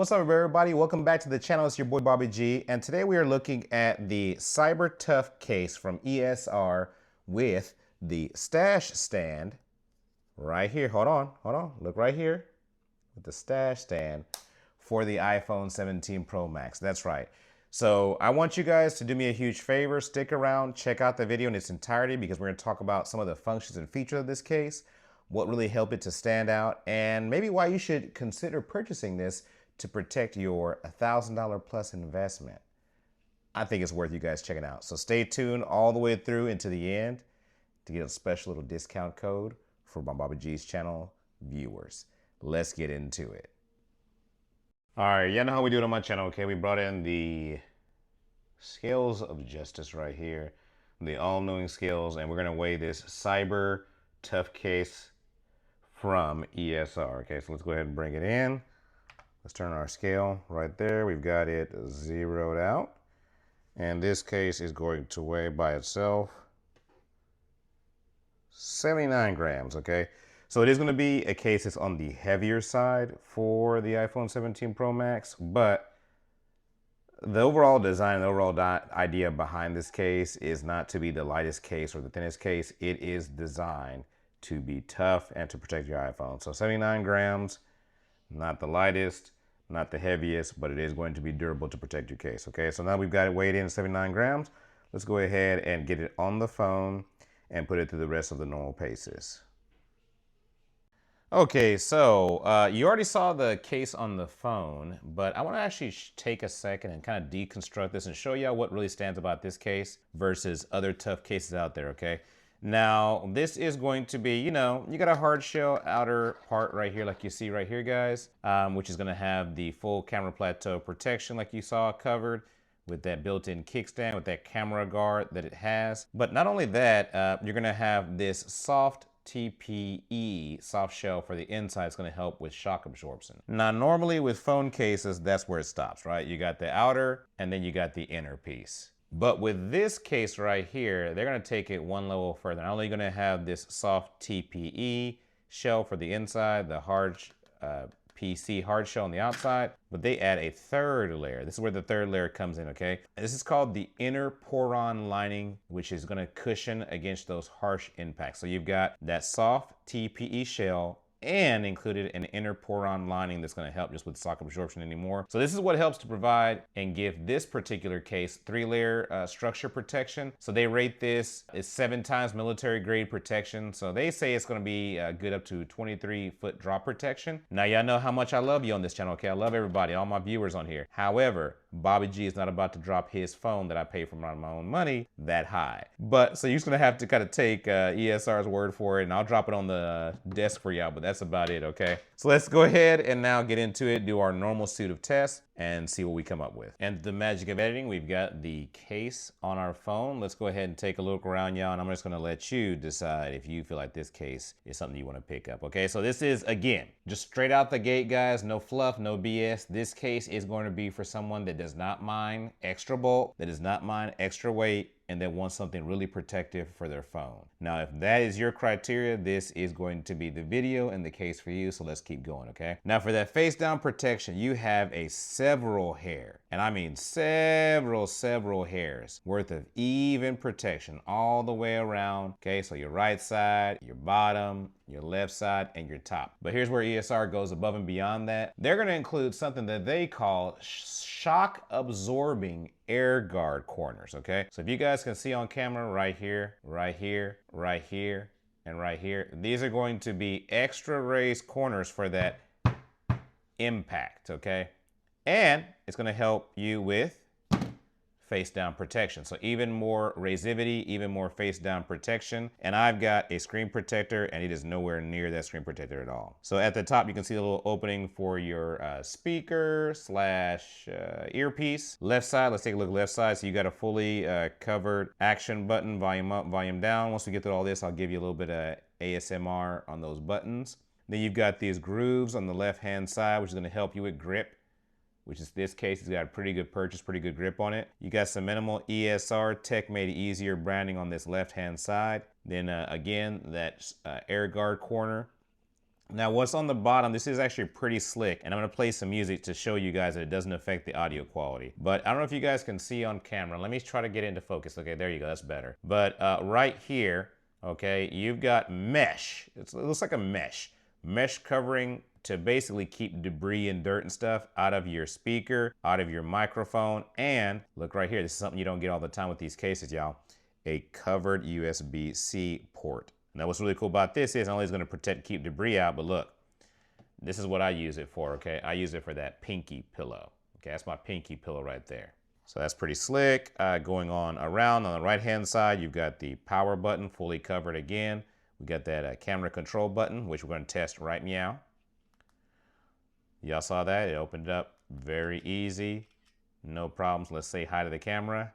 What's up, everybody? Welcome back to the channel. It's your boy Bobby G, and today we are looking at the Cyber Tough Case from ESR with the stash stand right here. Hold on. Look right here with the stash stand for the iPhone 17 Pro Max. That's right. So I want you guys to do me a huge favor. Stick around, check out the video in its entirety because we're going to talk about some of the functions and features of this case, what really helped it to stand out, and maybe why you should consider purchasing this to protect your $1,000 plus investment. I think it's worth you guys checking out. So stay tuned all the way through into the end to get a special little discount code for my Bobby G's channel viewers. Let's get into it. All right, you know how we do it on my channel, okay? We brought in the scales of justice right here, the all-knowing scales, and we're gonna weigh this Cyber Tough Case from ESR, okay? So let's go ahead and bring it in. Let's turn our scale right there. We've got it zeroed out. And this case is going to weigh by itself 79 grams, okay? So it is going to be a case that's on the heavier side for the iPhone 17 Pro Max, but the overall design, the overall idea behind this case is not to be the lightest case or the thinnest case. It is designed to be tough and to protect your iPhone. So 79 grams. Not the lightest, not the heaviest, but it is going to be durable to protect your case, okay? So now we've got it weighed in at 79 grams. Let's go ahead and get it on the phone and put it through the rest of the normal paces. Okay, so you already saw the case on the phone, but I want to actually take a second and kind of deconstruct this and show you what really stands about this case versus other tough cases out there, okay? Now, this is going to be, you got a hard shell outer part right here, like you see right here, guys, which is going to have the full camera plateau protection like you saw covered with that built-in kickstand, with that camera guard that it has. But not only that, you're going to have this soft TPE soft shell for the inside. It's going to help with shock absorption. Now, normally with phone cases, that's where it stops, right? You got the outer and then you got the inner piece. But with this case right here, they're going to take it one level further. Not only going to have this soft TPE shell for the inside, the hard PC hard shell on the outside, but they add a third layer. This is where the third layer comes in, okay? And this is called the inner poron lining, which is going to cushion against those harsh impacts. So you've got that soft TPE shell and included an inner poron lining that's going to help just with shock absorption anymore. So this is what helps to provide and give this particular case 3-layer structure protection. So they rate this as 7 times military grade protection. So they say it's going to be good up to 23-foot drop protection. Now y'all know how much I love you on this channel, okay? I love everybody, all my viewers on here. However, Bobby G is not about to drop his phone that I pay for my own money that high. But so you're just gonna have to kind of take ESR's word for it, and I'll drop it on the desk for y'all, but that's about it, okay? So let's go ahead and now get into it, do our normal suit of tests, and see what we come up with. And the magic of editing, we've got the case on our phone. Let's go ahead and take a look around, y'all, and I'm just gonna let you decide if you feel like this case is something you wanna pick up, okay? So this is, again, just straight out the gate, guys, no fluff, no BS. This case is going to be for someone that does not mind extra bulk, that does not mind extra weight, and that wants something really protective for their phone. Now, if that is your criteria, this is going to be the video and the case for you, so let's keep going, okay? Now, for that face down protection, you have a several hair, and I mean several hairs worth of even protection all the way around, okay? So your right side, your bottom, your left side, and your top. But here's where ESR goes above and beyond that. They're gonna include something that they call shock absorbing air guard corners, okay? So if you guys can see on camera right here, right here, right here, and right here, these are going to be extra raised corners for that impact, okay? And it's gonna help you with face down protection. So even more razivity, even more face down protection. And I've got a screen protector and it is nowhere near that screen protector at all. So at the top, you can see a little opening for your speaker slash earpiece. Left side, let's take a look left side. So you got a fully covered action button, volume up, volume down. Once we get through all this, I'll give you a little bit of ASMR on those buttons. Then you've got these grooves on the left-hand side, which is gonna help you with grip, which is this case. It's got a pretty good purchase, pretty good grip on it. You got some minimal ESR Tech Made Easier branding on this left-hand side. Then again, that air guard corner Now what's on the bottom, this is actually pretty slick, and I'm gonna play some music to show you guys that it doesn't affect the audio quality. But I don't know if you guys can see on camera. Let me try to get into focus. Okay, there you go, that's better. But right here, okay, you've got mesh. It looks like a mesh. Mesh covering to basically keep debris and dirt and stuff out of your speaker, out of your microphone, and look right here, this is something you don't get all the time with these cases, y'all. A covered USB-C port. Now what's really cool about this is not only is it going to protect, keep debris out, but look, this is what I use it for, okay? I use it for that pinky pillow. Okay, that's my pinky pillow right there. So that's pretty slick. Going on around the right-hand side, you've got the power button fully covered again. We got that camera control button, which we're going to test right meow. Y'all saw that? It opened up very easy. No problems. Let's say hi to the camera.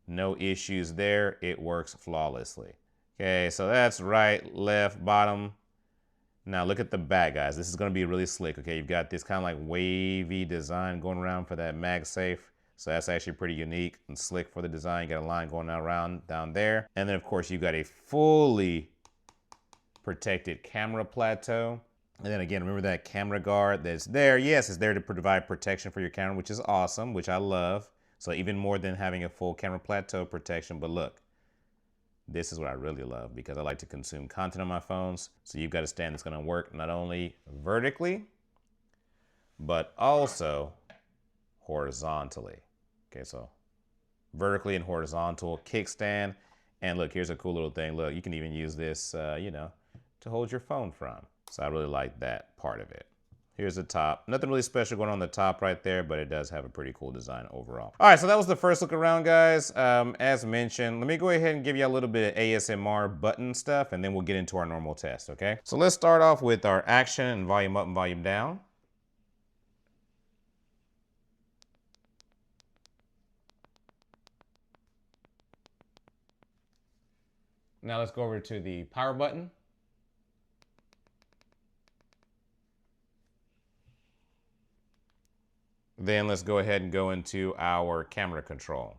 No issues there. It works flawlessly. Okay, so that's right, left, bottom. Now look at the back, guys. This is going to be really slick. Okay, you've got this kind of like wavy design going around for that MagSafe. So that's actually pretty unique and slick for the design. You got a line going around down there. And then of course you've got a fully protected camera plateau. And then again, remember that camera guard that's there. Yes, it's there to provide protection for your camera, which is awesome, which I love. So even more than having a full camera plateau protection, but look, this is what I really love because I like to consume content on my phones. So you've got a stand that's gonna work not only vertically, but also horizontally. Okay, so vertically and horizontal kickstand. And look, here's a cool little thing. Look, you can even use this, you know, to hold your phone from. So I really like that part of it. Here's the top. Nothing really special going on the top right there, but it does have a pretty cool design overall. All right, so that was the first look around, guys. As mentioned, let me go ahead and give you a little bit of ASMR button stuff, and then we'll get into our normal test, okay? So let's start off with our action and volume up and volume down. Now let's go over to the power button. Then let's go ahead and go into our camera control.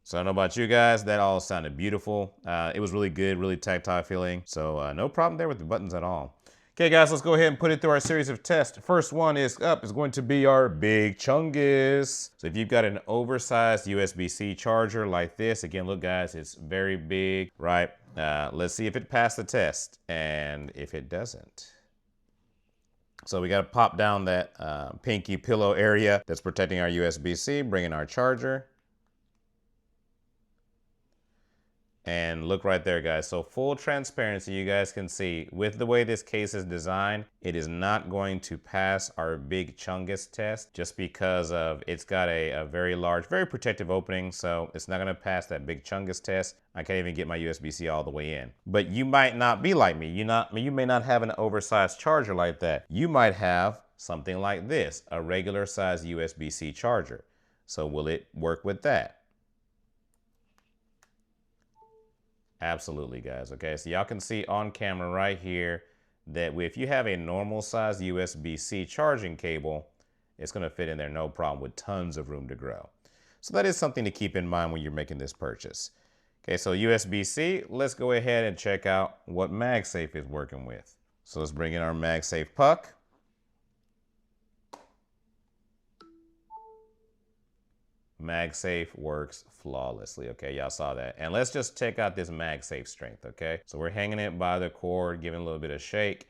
So I don't know about you guys, that all sounded beautiful. It was really good, really tactile feeling. So no problem there with the buttons at all. Okay guys, let's go ahead and put it through our series of tests. First one is going to be our Big Chungus. So if you've got an oversized USB-C charger like this, again, look guys, it's very big, right? Let's see if it passed the test and if it doesn't. So we got to pop down that pinky pillow area that's protecting our USB-C, bring in our charger. And look right there, guys. So full transparency, you guys can see with the way this case is designed, it is not going to pass our Big Chungus test just because of it's got a very large, very protective opening. So it's not going to pass that Big Chungus test. I can't even get my USB-C all the way in. But you might not be like me. You may not have an oversized charger like that. You might have something like this, a regular size USB-C charger. So will it work with that? Absolutely, guys. Okay, so y'all can see on camera right here that if you have a normal size USB-C charging cable, it's going to fit in there no problem with tons of room to grow. So that is something to keep in mind when you're making this purchase. Okay, so USB-C, let's go ahead and check out what MagSafe is working with. So let's bring in our MagSafe puck. MagSafe works flawlessly, okay? Y'all saw that. And let's just check out this MagSafe strength, okay? So we're hanging it by the cord, giving a little bit of shake,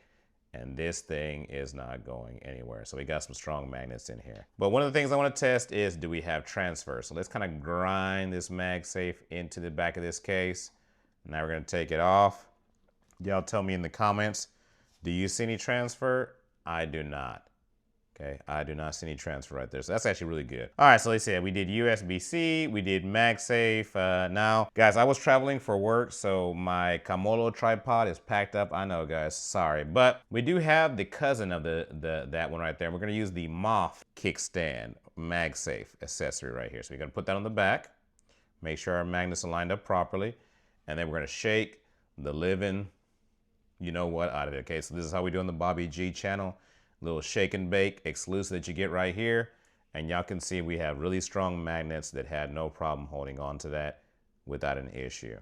and this thing is not going anywhere. So we got some strong magnets in here. But one of the things I want to test is, do we have transfer? So let's kind of grind this MagSafe into the back of this case. Now we're going to take it off. Y'all tell me in the comments, do you see any transfer? I do not. Okay, I do not see any transfer right there. So that's actually really good. All right, so let's see. We did USB-C, we did MagSafe. Now, guys, I was traveling for work, so my Kamolo tripod is packed up. I know, guys, sorry. But we do have the cousin of that one right there. We're gonna use the Moth kickstand MagSafe accessory right here. So we're gonna put that on the back, make sure our magnets are lined up properly, and then we're gonna shake the living, you know what, out of it. Okay, so this is how we do on the Bobby G channel. Little shake and bake exclusive that you get right here. And y'all can see we have really strong magnets that had no problem holding on to that without an issue.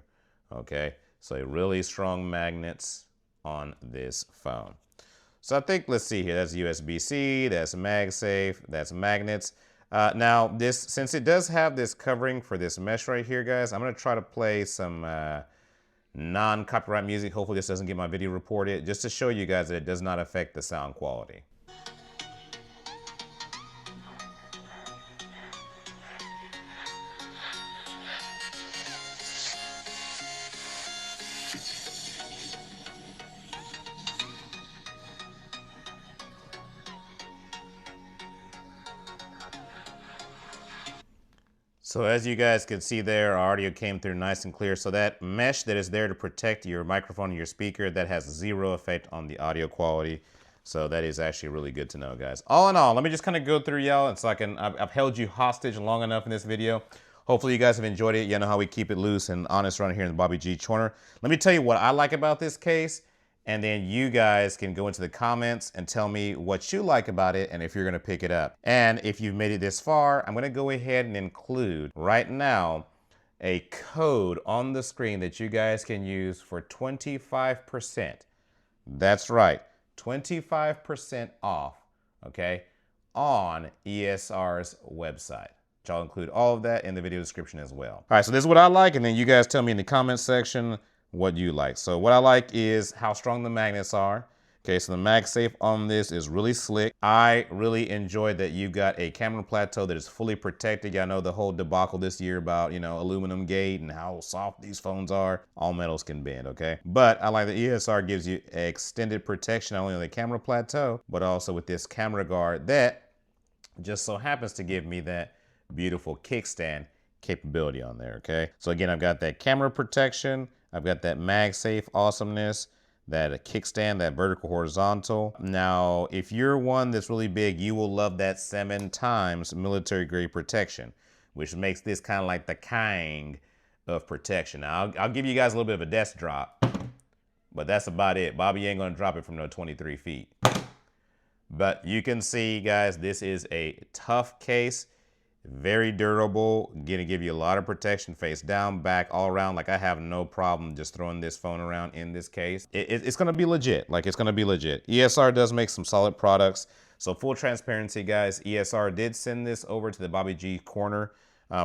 Okay, so really strong magnets on this phone. So I think, let's see here, that's USB-C, that's MagSafe, that's magnets. Now this, since it does have this covering for this mesh right here, guys, I'm gonna try to play some non-copyright music. Hopefully this doesn't get my video reported, just to show you guys that it does not affect the sound quality. So as you guys can see there, our audio came through nice and clear. So that mesh that is there to protect your microphone and your speaker, that has zero effect on the audio quality. So that is actually really good to know, guys. All in all, let me just kind of go through y'all. It's like I've held you hostage long enough in this video. Hopefully you guys have enjoyed it. You know how we keep it loose and honest around here in the Bobby G corner. Let me tell you what I like about this case, and then you guys can go into the comments and tell me what you like about it and if you're gonna pick it up. And if you've made it this far, I'm gonna go ahead and include right now a code on the screen that you guys can use for 25%. That's right, 25% off, okay, on ESR's website. I'll include all of that in the video description as well. All right, so this is what I like, and then you guys tell me in the comment section what you like. So what I like is how strong the magnets are. Okay, so the MagSafe on this is really slick. I really enjoyed that you got a camera plateau that is fully protected. Y'all know the whole debacle this year about, you know, aluminum gate and how soft these phones are. All metals can bend, okay? But I like that ESR gives you extended protection, not only on the camera plateau, but also with this camera guard that just so happens to give me that beautiful kickstand capability on there, okay? So again, I've got that camera protection, I've got that MagSafe awesomeness, that kickstand, that vertical horizontal. Now, if you're one that's really big, you will love that 7 times military grade protection, which makes this kind of like the king of protection. Now, I'll give you guys a little bit of a desk drop, but that's about it. Bobby ain't gonna drop it from no 23 feet. But you can see, guys, this is a tough case. Very durable, gonna give you a lot of protection face down, back, all around. Like I have no problem just throwing this phone around in this case. It's gonna be legit, like it's gonna be legit. ESR does make some solid products. So full transparency, guys, ESR did send this over to the Bobby G corner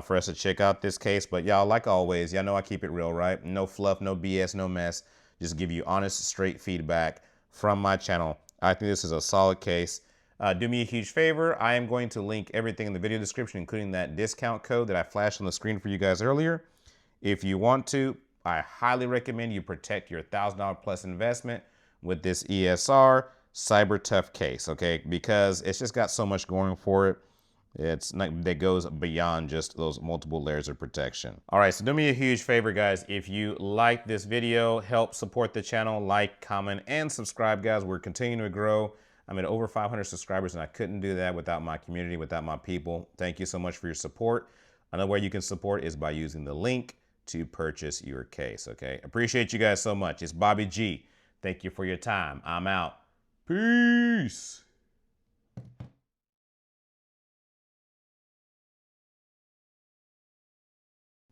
for us to check out this case. But y'all, like always, y'all know I keep it real, right? No fluff, no BS, no mess. Just give you honest, straight feedback from my channel. I think this is a solid case. Do me a huge favor. I am going to link everything in the video description, including that discount code that I flashed on the screen for you guys earlier. If you want to, I highly recommend you protect your $1,000 plus investment with this ESR Cyber Tough Case, okay? Because it's just got so much going for it. It's not, that goes beyond just those multiple layers of protection. All right, so do me a huge favor, guys. If you like this video, help support the channel, like, comment, and subscribe, guys. We're continuing to grow. I'm at over 500 subscribers, and I couldn't do that without my community, without my people. Thank you so much for your support. Another way you can support is by using the link to purchase your case, okay? Appreciate you guys so much. It's Bobby G. Thank you for your time. I'm out. Peace.